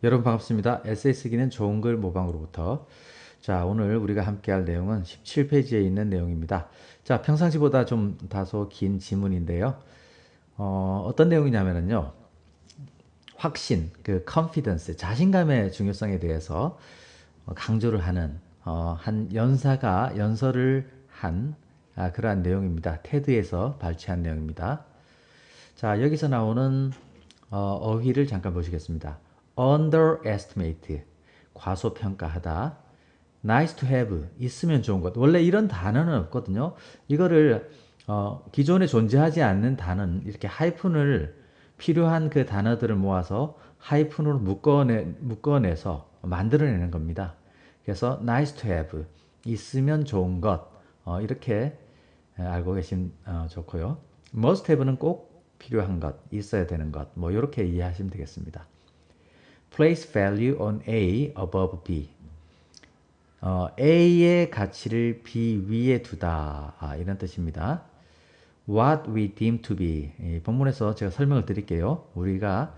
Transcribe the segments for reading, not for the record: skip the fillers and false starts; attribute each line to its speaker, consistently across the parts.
Speaker 1: 여러분 반갑습니다. 에세이 쓰기는 좋은 글 모방으로부터. 자, 오늘 우리가 함께 할 내용은 17페이지에 있는 내용입니다. 자, 평상시보다 좀 다소 긴 지문인데요. 어떤 내용이냐면요. 확신, confidence, 자신감의 중요성에 대해서 강조를 하는 한 연사가 연설을 한 그러한 내용입니다. 테드에서 발췌한 내용입니다. 자, 여기서 나오는 어휘를 잠깐 보시겠습니다. underestimate, 과소평가하다. nice to have, 있으면 좋은 것. 원래 이런 단어는 없거든요. 이거를 기존에 존재하지 않는 단어는 이렇게 하이픈을 필요한 그 단어들을 모아서 하이픈으로 묶어내서 만들어내는 겁니다. 그래서 nice to have, 있으면 좋은 것. 이렇게 알고 계시면 좋고요. must have는 꼭 필요한 것, 있어야 되는 것, 뭐 이렇게 이해하시면 되겠습니다. Place value on A above B. A의 가치를 B 위에 두다. 이런 뜻입니다. What we deem to be. 이 본문에서 제가 설명을 드릴게요. 우리가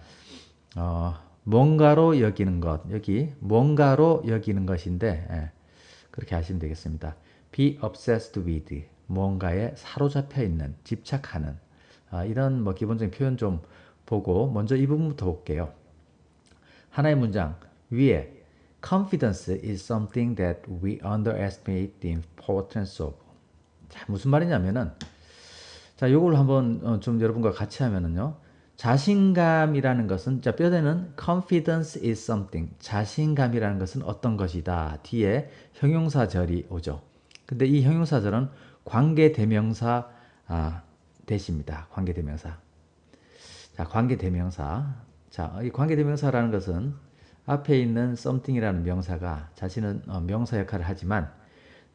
Speaker 1: 뭔가로 여기는 것, 여기 뭔가로 여기는 것인데 그렇게 하시면 되겠습니다. Be obsessed with. 뭔가에 사로잡혀 있는, 집착하는 이런 뭐 기본적인 표현 좀 보고 먼저 이 부분부터 볼게요. 하나의 문장 위에 confidence is something that we underestimate the importance of. 자, 무슨 말이냐면은 자, 요걸 한번 좀 여러분과 같이 하면은요. 자신감이라는 것은 자, 뼈대는 confidence is something. 자신감이라는 것은 어떤 것이다. 뒤에 형용사절이 오죠. 근데 이 형용사절은 관계대명사 대시입니다. 관계대명사. 자, 관계대명사. 자, 이 관계대명사라는 것은 앞에 있는 something이라는 명사가 자신은 명사 역할을 하지만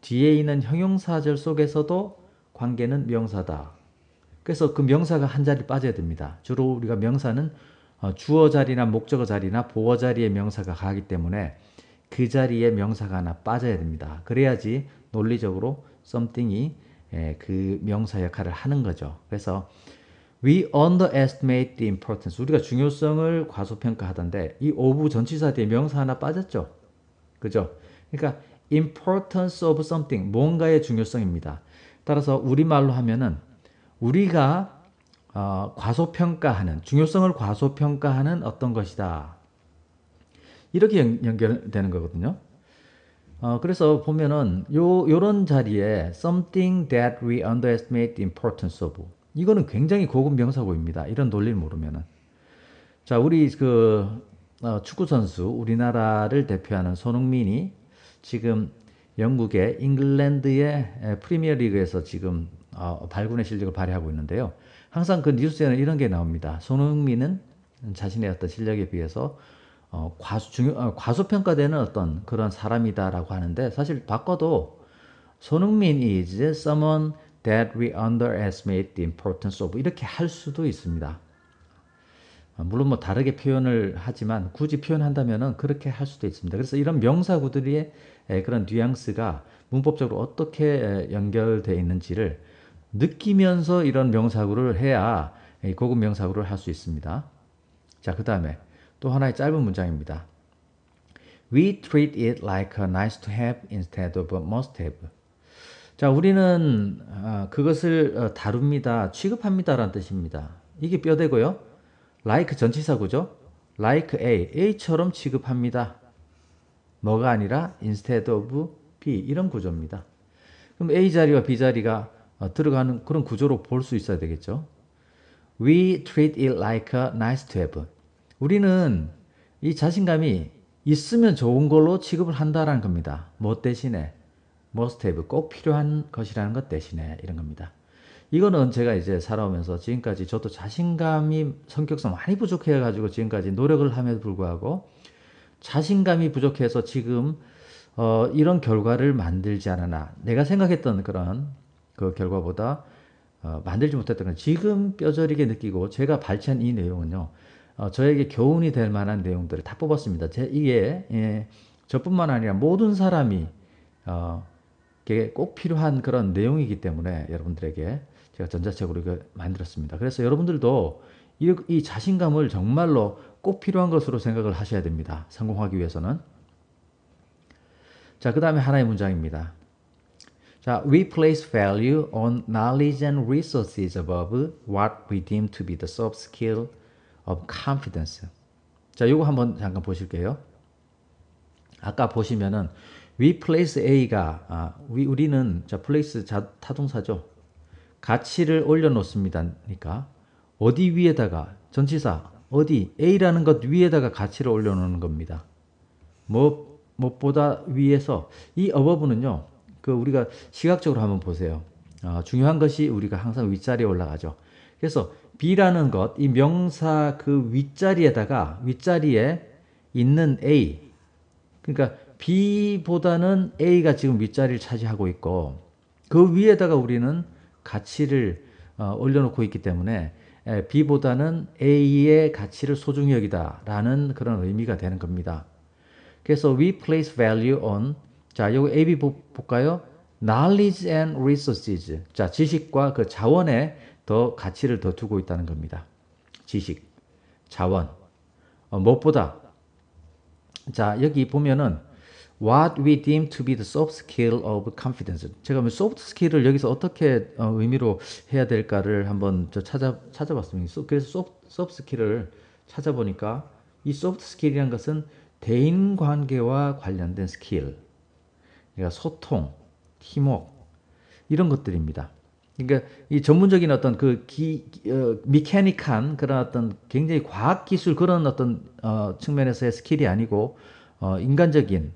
Speaker 1: 뒤에 있는 형용사절 속에서도 관계는 명사다. 그래서 그 명사가 한 자리 빠져야 됩니다. 주로 우리가 명사는 주어 자리나 목적어 자리나 보어 자리에 명사가 가기 때문에 그 자리에 명사가 하나 빠져야 됩니다. 그래야지 논리적으로 something이 그 명사 역할을 하는 거죠. 그래서 We underestimate the importance. 우리가 중요성을 과소평가하던데 이 of 전치사 뒤에 명사 하나 빠졌죠. 그죠? 그러니까 importance of something, 뭔가의 중요성입니다. 따라서 우리말로 하면은 우리가 과소평가하는, 중요성을 과소평가하는 어떤 것이다. 이렇게 연결되는 거거든요. 그래서 보면은 요런 자리에 something that we underestimate the importance of. 이거는 굉장히 고급 명사구입니다. 이런 논리를 모르면은. 자, 우리 축구 선수, 우리나라를 대표하는 손흥민이 지금 영국의 잉글랜드의 프리미어 리그에서 지금 발군의 실력을 발휘하고 있는데요. 항상 그 뉴스에는 이런 게 나옵니다. 손흥민은 자신의 어떤 실력에 비해서 과소평가되는 어떤 그런 사람이다라고 하는데 사실 바꿔도 손흥민 is someone that we underestimate the importance of 이렇게 할 수도 있습니다. 물론 뭐 다르게 표현을 하지만 굳이 표현한다면은 그렇게 할 수도 있습니다. 그래서 이런 명사구들의 그런 뉘앙스가 문법적으로 어떻게 연결되어 있는지를 느끼면서 이런 명사구를 해야 고급 명사구를 할 수 있습니다. 자, 그 다음에 또 하나의 짧은 문장입니다. We treat it like a nice to have instead of a must have. 자, 우리는 그것을 다룹니다. 취급합니다. 라는 뜻입니다. 이게 뼈대고요. like 전치사구죠. like A, A처럼 취급합니다. 뭐가 아니라 instead of B 이런 구조입니다. 그럼 A 자리와 B 자리가 들어가는 그런 구조로 볼 수 있어야 되겠죠. We treat it like a nice to have. 우리는 이 자신감이 있으면 좋은 걸로 취급을 한다라는 겁니다. 뭐 대신에 must have, 꼭 필요한 것이라는 것 대신에 이런 겁니다. 이거는 제가 이제 살아오면서 지금까지 저도 자신감이 성격상 많이 부족해가지고 지금까지 노력을 함에도 불구하고 자신감이 부족해서 지금 이런 결과를 만들지 않았나. 내가 생각했던 그런 그 결과보다 만들지 못했던 건 지금 뼈저리게 느끼고 제가 발췌한 이 내용은요. 저에게 교훈이 될 만한 내용들을 다 뽑았습니다. 이게 저뿐만 아니라 모든 사람이 꼭 필요한 그런 내용이기 때문에 여러분들에게 제가 전자책으로 이거 만들었습니다. 그래서 여러분들도 이 자신감을 정말로 꼭 필요한 것으로 생각을 하셔야 됩니다. 성공하기 위해서는. 자, 그 다음에 하나의 문장입니다. 자, we place value on knowledge and resources above what we deem to be the soft skill of confidence. 자, 요거 한번 잠깐 보실게요. 아까 보시면은 we place A가 우리는 자 place 타동사죠. 가치를 올려놓습니다니까 어디 위에다가 전치사 어디 A라는 것 위에다가 가치를 올려놓는 겁니다. 무엇보다 위에서 이 above는요. 그 우리가 시각적으로 한번 보세요. 중요한 것이 우리가 항상 윗자리에 올라가죠. 그래서 B라는 것, 이 명사 그 윗자리에 있는 A. 그러니까 B보다는 A가 지금 윗자리를 차지하고 있고 그 위에다가 우리는 가치를 올려놓고 있기 때문에 B보다는 A의 가치를 소중히 여기다라는 그런 의미가 되는 겁니다. 그래서 we place value on 자, 여기 A, B 볼까요? knowledge and resources. 자, 지식과 그 자원에 더 가치를 더 두고 있다는 겁니다. 지식, 자원. 무엇보다 자, 여기 보면은 what we deem to be the soft skill of confidence. 제가 soft skill을 여기서 어떻게 의미로 해야 될까를 한번 찾아봤습니다. 그래서 soft skill을 찾아보니까 이 soft skill이라는 것은 대인 관계와 관련된 스킬. 그러니까 소통, 팀워크 이런 것들입니다. 그러니까 이 전문적인 어떤 그 미케닉한 그런 어떤 굉장히 과학 기술 그런 어떤 측면에서의 스킬이 아니고 인간적인,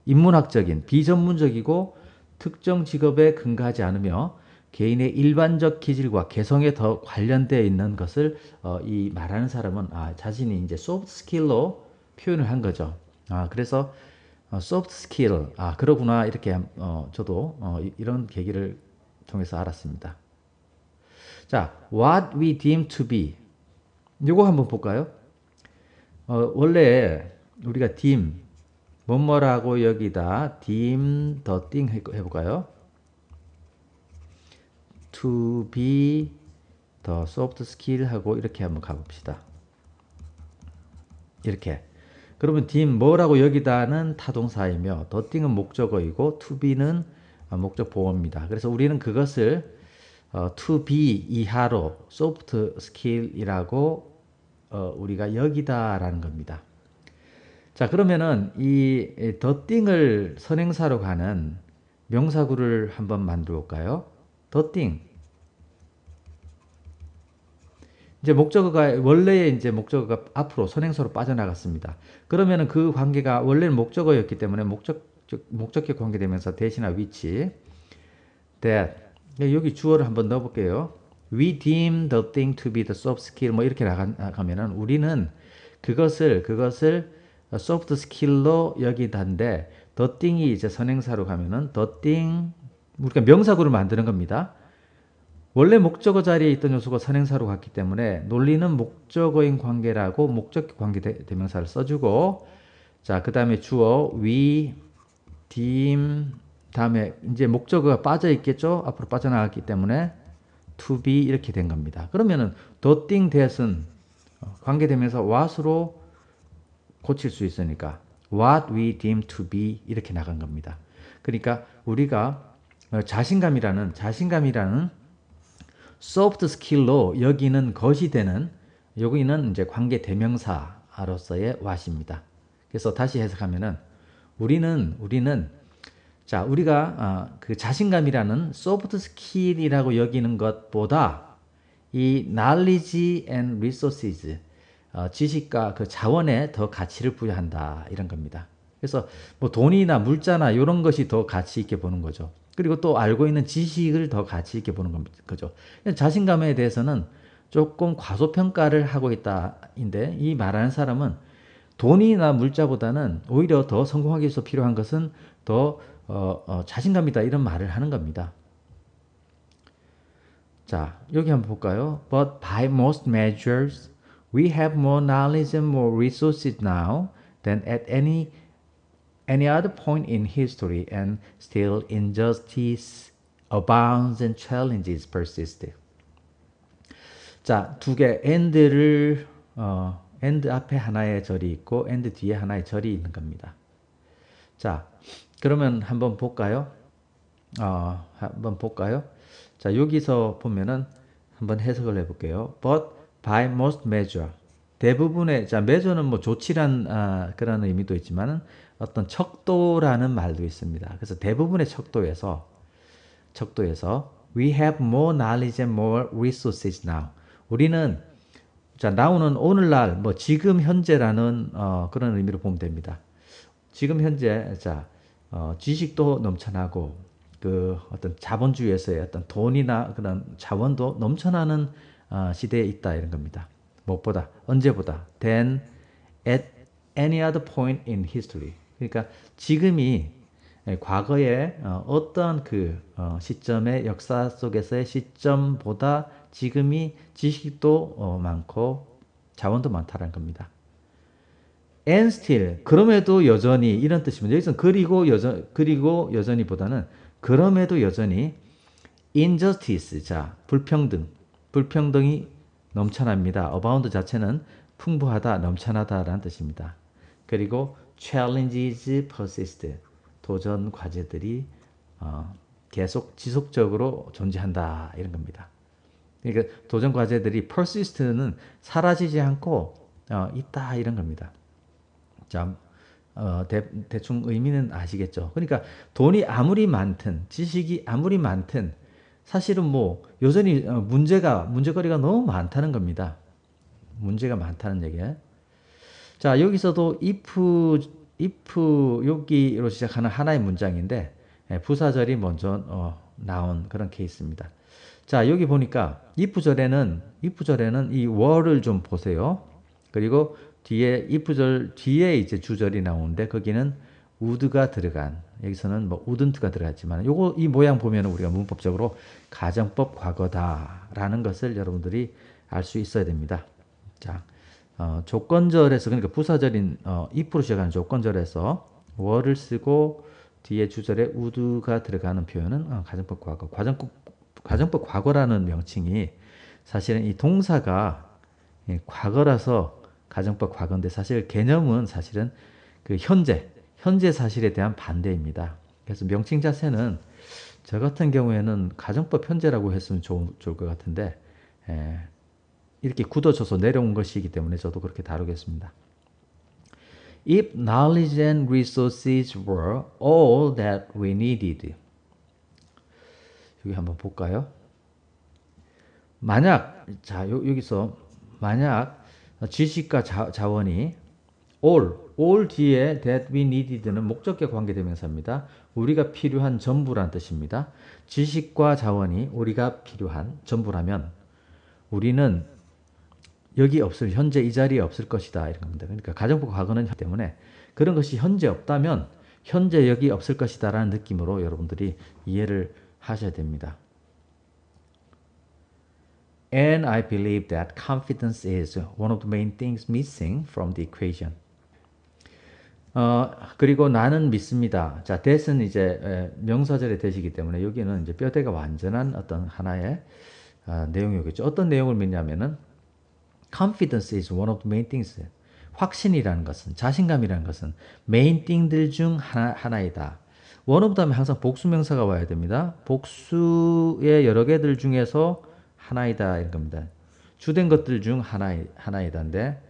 Speaker 1: 인문학적인, 비전문적이고 특정 직업에 근거하지 않으며 개인의 일반적 기질과 개성에 더 관련되어 있는 것을 이 말하는 사람은 자신이 이제 소프트 스킬로 표현을 한 거죠. 그래서 소프트 스킬, 그러구나 이렇게 저도 이런 계기를 통해서 알았습니다. 자, what we deem to be 이거 한번 볼까요? 원래 우리가 deem 뭐뭐라고 여기다 deem the thing 해볼까요? to be the soft skill 하고 이렇게 한번 가봅시다. 이렇게 그러면 deem 뭐라고 여기다는 타동사이며 the thing은 목적어이고 to be는 목적 보어입니다. 그래서 우리는 그것을 to be 이하로 soft skill이라고 우리가 여기다라는 겁니다. 자, 그러면은 이 the thing을 선행사로 가는 명사구를 한번 만들어 볼까요? the thing. 이제 목적어가 원래의 이제 목적어가 앞으로 선행사로 빠져나갔습니다. 그러면은 그 관계가 원래는 목적어였기 때문에 목적격 관계대명사 대신하 위치 that 여기 주어를 한번 넣어볼게요. We deem the thing to be the soft skill 뭐 이렇게 나가면은 우리는 그것을 soft skill로 여기다인데 the thing이 이제 선행사로 가면은 the thing 우리가 명사구를 만드는 겁니다. 원래 목적어 자리에 있던 요소가 선행사로 갔기 때문에 논리는 목적어인 관계라고 목적 관계 대명사를 써주고 자, 그 다음에 주어 we deem 다음에 이제 목적어가 빠져 있겠죠. 앞으로 빠져나갔기 때문에 to be 이렇게 된 겁니다. 그러면은 the thing that은 관계 대명사 what으로 고칠 수 있으니까 what we deem to be 이렇게 나간 겁니다. 그러니까 우리가 자신감이라는 soft skill로 여기는 것이 되는 여기는 이제 관계 대명사로서의 what입니다. 그래서 다시 해석하면은 우리는 자, 우리가 그 자신감이라는 soft skill이라고 여기는 것보다 이 knowledge and resources 지식과 그 자원에 더 가치를 부여한다 이런 겁니다. 그래서 뭐 돈이나 물자나 이런 것이 더 가치 있게 보는 거죠. 그리고 또 알고 있는 지식을 더 가치 있게 보는 거죠. 자신감에 대해서는 조금 과소평가를 하고 있다인데 이 말하는 사람은 돈이나 물자보다는 오히려 더 성공하기 위해서 필요한 것은 더 자신감이다 이런 말을 하는 겁니다. 자, 여기 한번 볼까요? But by most measures, we have more knowledge and more resources now than at any other point in history, and still injustice abounds and challenges persist. 자, 두 개 and를 and 앞에 하나의 절이 있고 and 뒤에 하나의 절이 있는 겁니다. 자, 그러면 한번 볼까요? 한번 볼까요? 자, 여기서 보면은 한번 해석을 해볼게요. But by most measure. 대부분의, 자, measure는 뭐 조치란 그런 의미도 있지만은 어떤 척도라는 말도 있습니다. 그래서 대부분의 척도에서 we have more knowledge and more resources now. 우리는 자, now는 오늘날 뭐 지금 현재라는 그런 의미로 보면 됩니다. 지금 현재 자, 지식도 넘쳐나고 그 어떤 자본주의에서의 어떤 돈이나 그런 자원도 넘쳐나는 시대에 있다 이런 겁니다. 무엇보다 언제보다 than at any other point in history. 그러니까 지금이 과거의 어떤 그 시점의 역사 속에서의 시점보다 지금이 지식도 많고 자원도 많다는 겁니다. And still, 그럼에도 여전히 이런 뜻입니다. 여기서 그리고 여전히보다는 그럼에도 여전히 injustice, 자, 불평등이 넘쳐납니다. abound 자체는 풍부하다, 넘쳐나다라는 뜻입니다. 그리고 challenges persist, 도전 과제들이 계속 지속적으로 존재한다 이런 겁니다. 그러니까 도전 과제들이 persist는 사라지지 않고 있다 이런 겁니다. 자, 대충 의미는 아시겠죠? 그러니까 돈이 아무리 많든 지식이 아무리 많든 사실은 뭐 여전히 문제거리가 너무 많다는 겁니다. 문제가 많다는 얘기예요. 자, 여기서도 if 여기로 시작하는 하나의 문장인데 부사절이 먼저 나온 그런 케이스입니다. 자, 여기 보니까 if절에는 이 were를 좀 보세요. 그리고 뒤에 if절 뒤에 이제 주절이 나오는데 거기는 would가 들어간, 여기서는 뭐 wouldn't가 들어갔지만 이 모양 보면 우리가 문법적으로 가정법 과거다라는 것을 여러분들이 알 수 있어야 됩니다. 자, 조건절에서, 그러니까 부사절인 if로 시작하는 조건절에서 were를 쓰고 뒤에 주절에 would가 들어가는 표현은 가정법 과거. 가정법 과거라는 명칭이 사실은 이 동사가 과거라서 가정법 과거인데 사실 개념은 사실은 그 현재 사실에 대한 반대입니다. 그래서 명칭 자체는 저 같은 경우에는 가정법 현재라고 했으면 좋을 것 같은데 이렇게 굳어져서 내려온 것이기 때문에 저도 그렇게 다루겠습니다. If knowledge and resources were all that we needed. 여기 한번 볼까요? 만약, 자, 여기서 만약 지식과 자원이 all 뒤에 that we needed는 목적격 관계대명사입니다. 우리가 필요한 전부란 뜻입니다. 지식과 자원이 우리가 필요한 전부라면 우리는 여기 현재 이 자리에 없을 것이다 이런 겁니다. 그러니까 가정법 과거는 때문에 그런 것이 현재 없다면 현재 여기 없을 것이다 라는 느낌으로 여러분들이 이해를 하셔야 됩니다. And I believe that confidence is one of the main things missing from the equation. 그리고 나는 믿습니다. 자, that은 이제 명사절의 that이기 때문에 여기는 이제 뼈대가 완전한 어떤 하나의 내용이겠죠. 어떤 내용을 믿냐면은 confidence is one of the main things. 확신이라는 것은, 자신감이라는 것은 main thing들 중 하나이다. one of them 항상 복수명사가 와야 됩니다. 복수의 여러 개들 중에서 하나이다 이런 겁니다. 주된 것들 중 하나이다인데,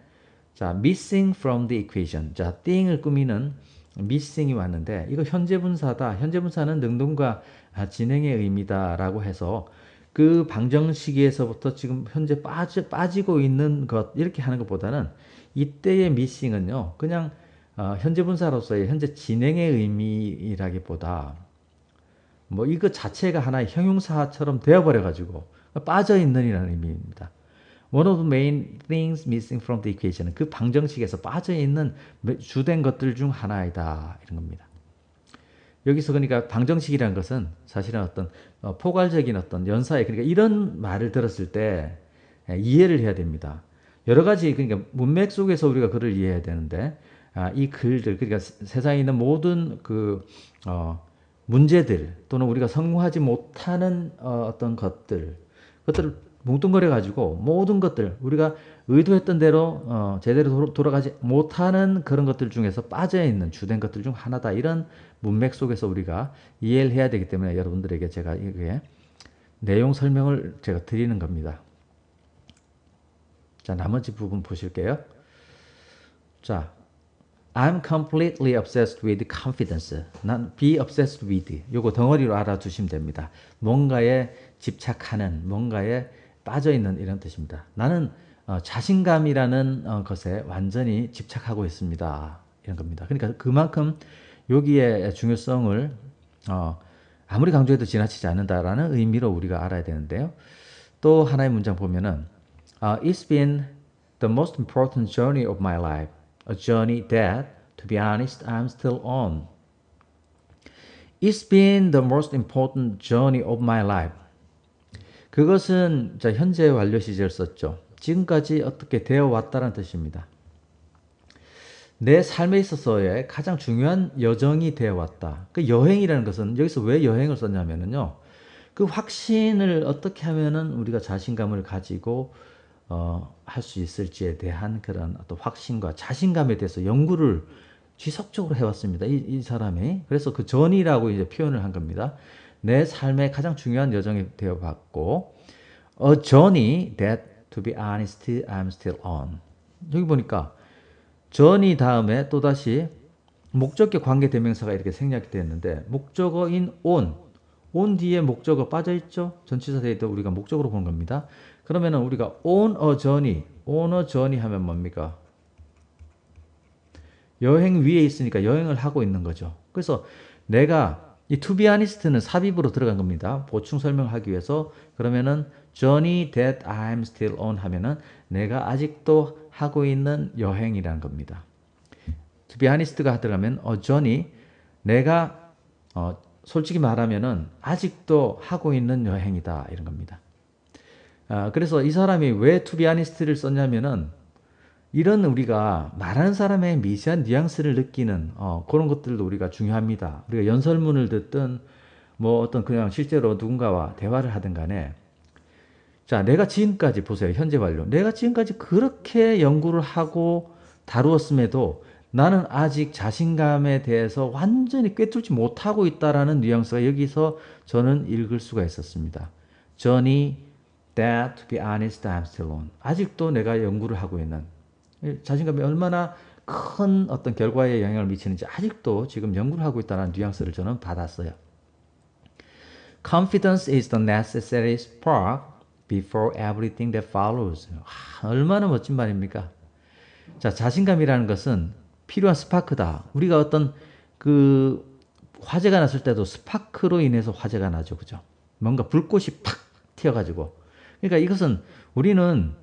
Speaker 1: 자, missing from the equation. 자, thing을 꾸미는 missing이 왔는데 이거 현재 분사다. 현재 분사는 능동과 진행의 의미다라고 해서 그 방정식에서부터 지금 현재 빠지고 있는 것 이렇게 하는 것보다는 이때의 missing은요 그냥 현재 분사로서의 현재 진행의 의미라기보다 뭐 이거 자체가 하나의 형용사처럼 되어버려 가지고 빠져있는이라는 의미입니다. One of the main things missing from the equation은 그 방정식에서 빠져있는 주된 것들 중 하나이다 이런 겁니다. 여기서 그러니까 방정식이라는 것은 사실은 어떤 포괄적인 어떤 연사에, 그러니까 이런 말을 들었을 때 이해를 해야 됩니다. 여러 가지, 그러니까 문맥 속에서 우리가 글을 이해해야 되는데 이 글들, 그러니까 세상에 있는 모든 그 문제들 또는 우리가 성공하지 못하는 어떤 것들을 뭉뚱그려 가지고 모든 것들, 우리가 의도했던 대로 제대로 돌아가지 못하는 그런 것들 중에서 빠져있는 주된 것들 중 하나다. 이런 문맥 속에서 우리가 이해를 해야 되기 때문에 여러분들에게 제가 이게 내용 설명을 제가 드리는 겁니다. 자, 나머지 부분 보실게요. 자, I'm completely obsessed with confidence. 난 be obsessed with. 요거 덩어리로 알아두시면 됩니다. 뭔가에 집착하는, 뭔가에 빠져있는 이런 뜻입니다. 나는 자신감이라는 것에 완전히 집착하고 있습니다. 이런 겁니다. 그러니까 그만큼 여기에 중요성을 아무리 강조해도 지나치지 않는다라는 의미로 우리가 알아야 되는데요. 또 하나의 문장 보면은 It's been the most important journey of my life. A journey that, to be honest, I'm still on. It's been the most important journey of my life. 그것은 자, 현재 완료 시제를 썼죠. 지금까지 어떻게 되어 왔다는 뜻입니다. 내 삶에 있어서의 가장 중요한 여정이 되어 왔다. 그 여행이라는 것은 여기서 왜 여행을 썼냐면요. 그 확신을 어떻게 하면은 우리가 자신감을 가지고 할 수 있을지에 대한 그런 어떤 확신과 자신감에 대해서 연구를 지속적으로 해왔습니다. 이 사람이. 그래서 그 전이라고 이제 표현을 한 겁니다. 내 삶의 가장 중요한 여정이 되어봤고, a journey that, to be honest, I'm still on. 여기 보니까 journey 다음에 또다시 목적격 관계 대명사가 이렇게 생략이 되었는데 목적어인 on 뒤에 목적어 빠져있죠? 전치사 대입도 우리가 목적으로 보는 겁니다. 그러면은 우리가 on a journey 하면 뭡니까? 여행 위에 있으니까 여행을 하고 있는 거죠. 그래서 내가 이 to be honest는 삽입으로 들어간 겁니다. 보충 설명하기 위해서. 그러면은 journey that I'm still on 하면은 내가 아직도 하고 있는 여행이라는 겁니다. to be honest가 들어가면 a journey, 내가 솔직히 말하면은 아직도 하고 있는 여행이다 이런 겁니다. 그래서 이 사람이 왜 to be honest를 썼냐면은 이런 우리가 말하는 사람의 미세한 뉘앙스를 느끼는 그런 것들도 우리가 중요합니다. 우리가 연설문을 듣든 뭐 어떤 그냥 실제로 누군가와 대화를 하든 간에 자, 내가 지금까지 보세요. 현재 완료. 내가 지금까지 그렇게 연구를 하고 다루었음에도 나는 아직 자신감에 대해서 완전히 꿰뚫지 못하고 있다라는 뉘앙스가 여기서 저는 읽을 수가 있었습니다. Journey that, to be honest, I'm still on. 아직도 내가 연구를 하고 있는 자신감이 얼마나 큰 어떤 결과에 영향을 미치는지 아직도 지금 연구를 하고 있다는 뉘앙스를 저는 받았어요. Confidence is the necessary spark before everything that follows. 얼마나 멋진 말입니까? 자, 자신감이라는 것은 필요한 스파크다. 우리가 어떤 그 화재가 났을 때도 스파크로 인해서 화재가 나죠. 그죠? 뭔가 불꽃이 팍 튀어가지고. 그러니까 이것은 우리는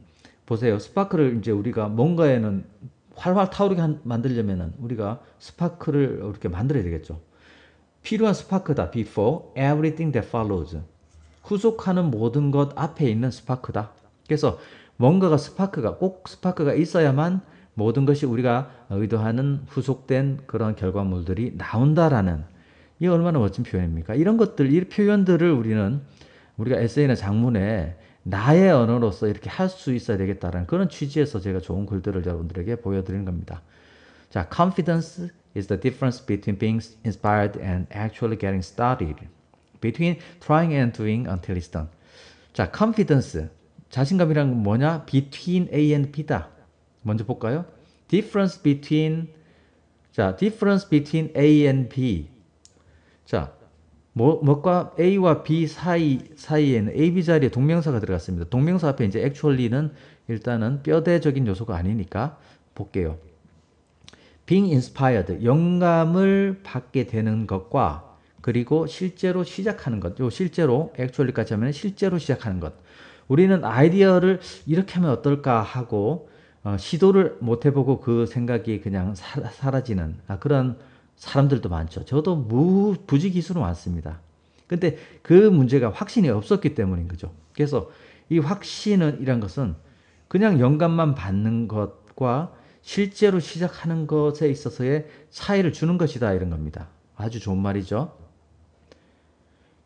Speaker 1: 보세요. 스파크를 이제 우리가 뭔가에는 활활 타오르게 만들려면은 우리가 스파크를 이렇게 만들어야 되겠죠. 필요한 스파크다. Before everything that follows. 후속하는 모든 것 앞에 있는 스파크다. 그래서 뭔가가 꼭 스파크가 있어야만 모든 것이 우리가 의도하는 후속된 그런 결과물들이 나온다라는 이 얼마나 멋진 표현입니까? 이런 것들, 이 표현들을 우리가 에세이나 장문에 나의 언어로서 이렇게 할 수 있어야 되겠다라는 그런 취지에서 제가 좋은 글들을 여러분들에게 보여드리는 겁니다. 자, confidence is the difference between being inspired and actually getting started. Between trying and doing until it's done. 자, confidence. 자신감이란 건 뭐냐? Between A and B다. 먼저 볼까요? Difference between A and B. 자, 뭐과 A와 B 사이에는 A, B 자리에 동명사가 들어갔습니다. 동명사 앞에 이제 actually는 일단은 뼈대적인 요소가 아니니까 볼게요. Being inspired, 영감을 받게 되는 것과 그리고 실제로 시작하는 것. 요 실제로 actually까지 하면 실제로 시작하는 것. 우리는 아이디어를 이렇게 하면 어떨까 하고 시도를 못 해보고 그 생각이 그냥 사라지는 그런 사람들도 많죠. 저도 부지기수로 많습니다. 근데 그 문제가 확신이 없었기 때문인 거죠. 그래서 이 확신은 이란 것은 그냥 영감만 받는 것과 실제로 시작하는 것에 있어서의 차이를 주는 것이다 이런 겁니다. 아주 좋은 말이죠.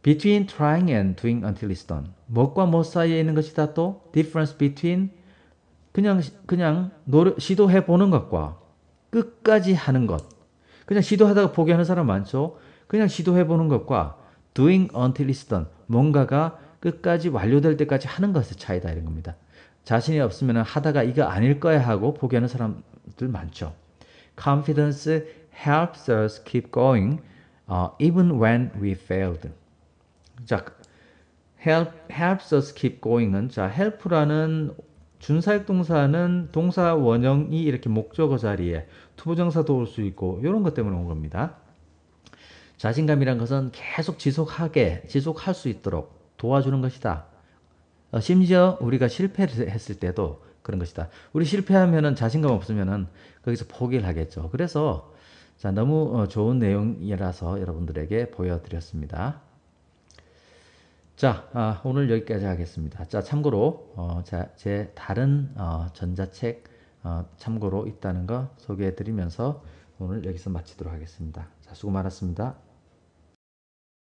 Speaker 1: Between trying and doing until it's done. 무엇과 무엇 사이에 있는 것이다 또 difference between 그냥 시도해 보는 것과 끝까지 하는 것. 그냥 시도하다가 포기하는 사람 많죠. 그냥 시도해 보는 것과 doing until it's done. 뭔가가 끝까지 완료될 때까지 하는 것의 차이다 이런 겁니다. 자신이 없으면 하다가 이거 아닐 거야 하고 포기하는 사람들 많죠. Confidence helps us keep going even when we failed. 자, helps us keep going은 자, help라는 준사역 동사는 동사 원형이 이렇게 목적어 자리에 투부정사도 올 수 있고 이런 것 때문에 온 겁니다. 자신감이란 것은 계속 지속할 수 있도록 도와주는 것이다. 심지어 우리가 실패를 했을 때도 그런 것이다. 우리 실패하면은 자신감 없으면은 거기서 포기를 하겠죠. 그래서 자, 너무 좋은 내용이라서 여러분들에게 보여드렸습니다. 자, 오늘 여기까지 하겠습니다. 자, 참고로 제 다른 전자책 참고로 있다는 거 소개해 드리면서 오늘 여기서 마치도록 하겠습니다. 자, 수고 많았습니다.